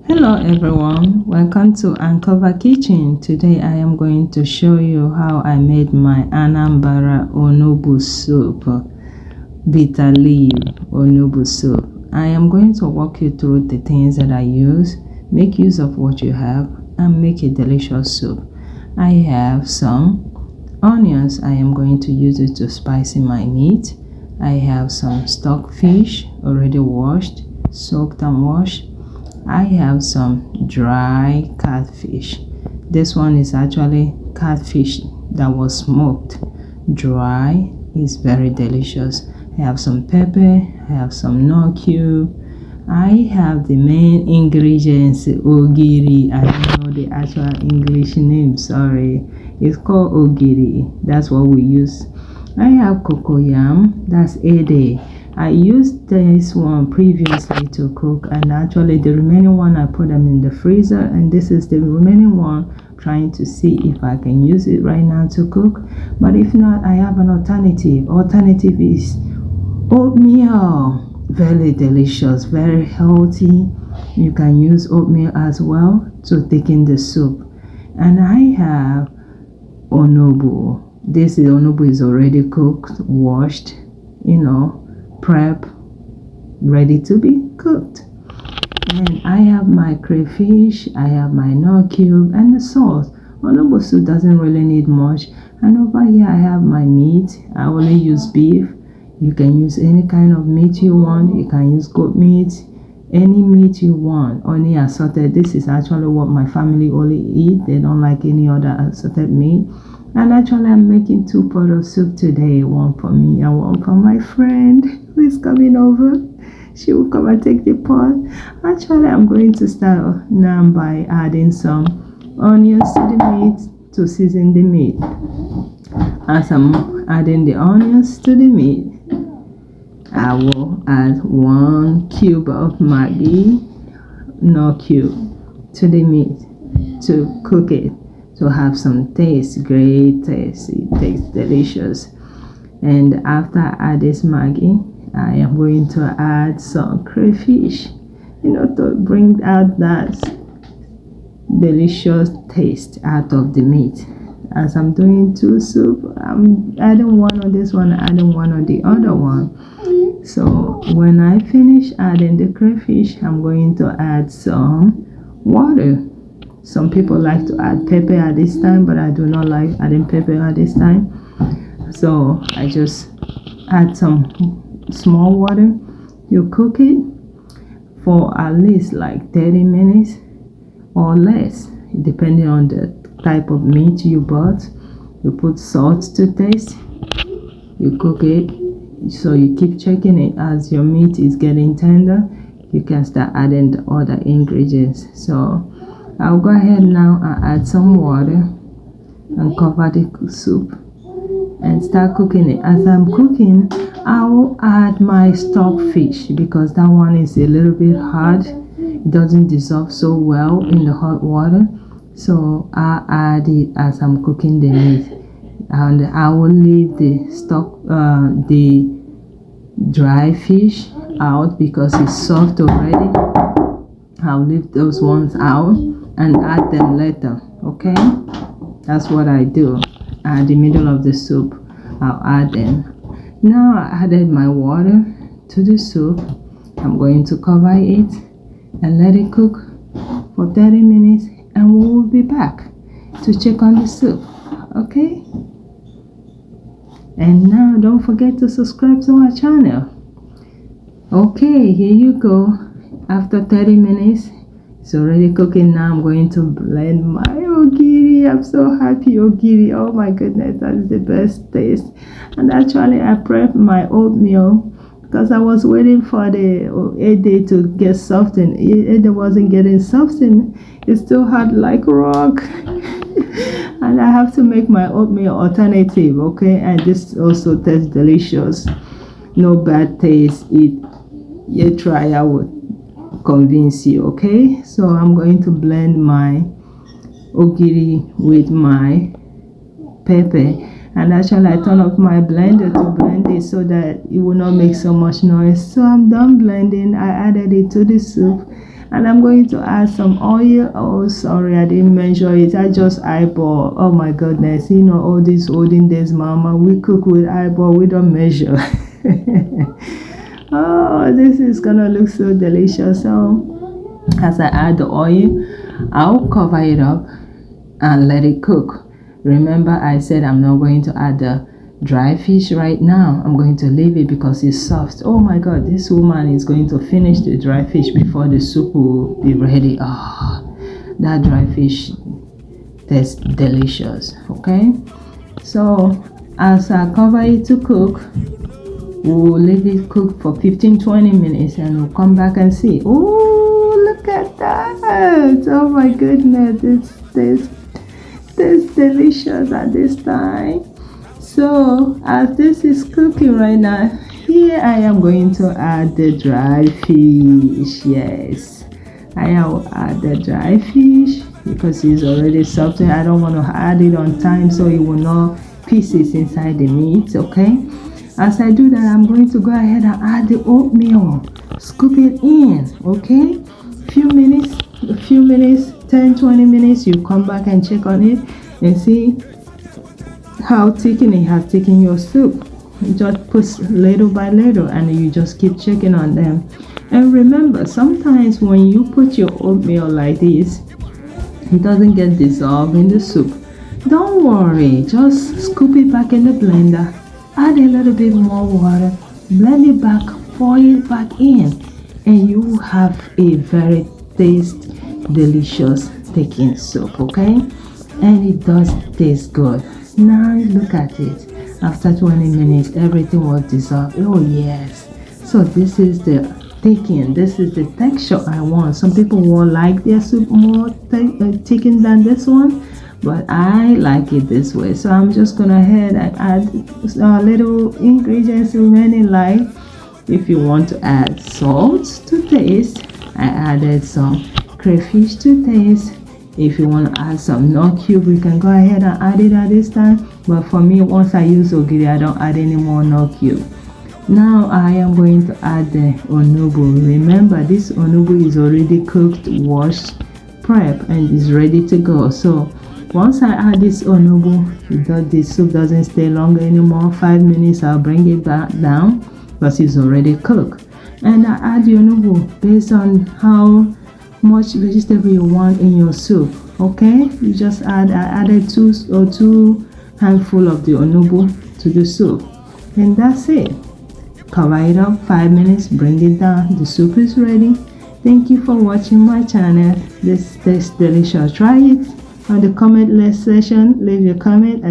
Hello everyone, welcome to Uncover Kitchen. Today I am going to show you how I made my Anambra Onugbu Soup, bitter leaf Onugbu Soup. I am going to walk you through the things that I use. Make use of what you have and make a delicious soup. I have some onions. I am going to use it to spice my meat. I have some stock fish already washed, soaked and washed. I have some dry catfish. This one is actually catfish that was smoked. Dry is very delicious. I have some pepper. I have some nut cube. I have the main ingredients, ogiri. I don't know the actual English name, sorry. It's called ogiri. That's what we use. I have cocoyam. That's ede. I used this one previously to cook, and actually the remaining one I put them in the freezer, and this is the remaining one, trying to see if I can use it right now to cook. But if not, I have an alternative is oatmeal. Very delicious, very healthy. You can use oatmeal as well to thicken the soup. And I have onugbu. This onugbu is already cooked, washed, prep, ready to be cooked. And I have my crayfish, I have my nut cube, and the sauce. Onugbu soup doesn't really need much. And over here I have my meat. I only use beef. You can use any kind of meat you want. You can use goat meat, any meat you want, only assorted. This is actually what my family only eat. They don't like any other assorted meat. And actually I'm making 2 pots of soup today, one for me and one for my friend who is coming over. She will come and take the pot. Actually I'm going to start now by adding some onions to the meat to season the meat. As I'm adding the onions to the meat, I will add 1 cube of Maggi, no cube, to the meat to cook it, to have some taste, great taste. It tastes delicious. And after I add this Maggi, I am going to add some crayfish, to bring out that delicious taste out of the meat. As I'm doing 2 soup, I'm adding one on this one, adding one on the other one. So when I finish adding the crayfish, I'm going to add some water. Some people like to add pepper at this time, but I do not like adding pepper at this time. So I just add some small water. You cook it for at least like 30 minutes or less, depending on the type of meat you bought. You put salt to taste. You cook it, so you keep checking it as your meat is getting tender. You can start adding the other ingredients. So I'll go ahead now and add some water and cover the soup and start cooking it. As I'm cooking, I will add my stock fish because that one is a little bit hard. It doesn't dissolve so well in the hot water. So I'll add it as I'm cooking the meat. And I will leave the the dry fish out because it's soft already. I'll leave those ones out and add them later. Okay, that's what I do. At the middle of the soup, I'll add them. Now I added my water to the soup. I'm going to cover it and let it cook for 30 minutes, and we will be back to check on the soup. Okay, and now don't forget to subscribe to our channel. Okay, here you go. After 30 minutes, it's already cooking. Now I'm going to blend my ogiri. I'm so happy, ogiri. Oh my goodness, that's the best taste. And actually I prepped my oatmeal because I was waiting for the ede to get softened. Ede wasn't getting softened. It's still hard like rock. And I have to make my oatmeal alternative, okay? And this also tastes delicious. No bad taste. You try, I would convince you. Okay, so I'm going to blend my ogiri with my pepper, and actually I turn off my blender to blend it so that it will not make so much noise. So I'm done blending. I added it to the soup, And I'm going to add some oil. Oh, sorry, I didn't measure it. I just eyeball. Oh my goodness, you know, all these olden days, mama, we cook with eyeball, we don't measure. Oh, this is gonna look so delicious. So as I add the oil, I'll cover it up and let it cook. Remember, I said I'm not going to add the dry fish right now. I'm going to leave it because it's soft. Oh my god, this woman is going to finish the dry fish before the soup will be ready. Oh, that dry fish tastes delicious. Okay, so as I cover it to cook, we'll leave it cook for 15-20 minutes and we'll come back and see. Oh, look at that. Oh my goodness, it's delicious at this time. So as this is cooking right now, here I am going to add the dry fish. Yes, I will add the dry fish because it's already soft. I don't want to add it on time so it will not pieces inside the meat. Okay, as I do that, I'm going to go ahead and add the oatmeal, scoop it in. Okay, few minutes, 10-20 minutes, you come back and check on it and see how thicken it has taken your soup. You just put little by little and you just keep checking on them. And remember, sometimes when you put your oatmeal like this, it doesn't get dissolved in the soup. Don't worry, just scoop it back in the blender, add a little bit more water, blend it back, pour it back in, and you have a very delicious thicken soup. Okay, and it does taste good. Now look at it. After 20 minutes, everything was dissolved. Oh yes. So this is the thicken. This is the texture I want. Some people won't like their soup more thicken than this one, but I like it this way. So I'm just gonna ahead and add little ingredients remaining. Like if you want to add salt to taste, I added some crayfish to taste. If you want to add some nut cube, you can go ahead and add it at this time. But for me, once I use ogiri, I don't add any more nut cube. Now I am going to add the onugbu. Remember, this onugbu is already cooked, washed, prep, and is ready to go. So once I add this onugbu, the soup doesn't stay longer anymore. 5 minutes, I'll bring it back down because it's already cooked. And I add the onugbu based on how much vegetable you want in your soup. Okay, you just I added two handful of the onugbu to the soup, and that's it. Cover it up 5 minutes, bring it down. The soup is ready. Thank you for watching my channel. This tastes delicious. Try it on the comment section. Leave your comment.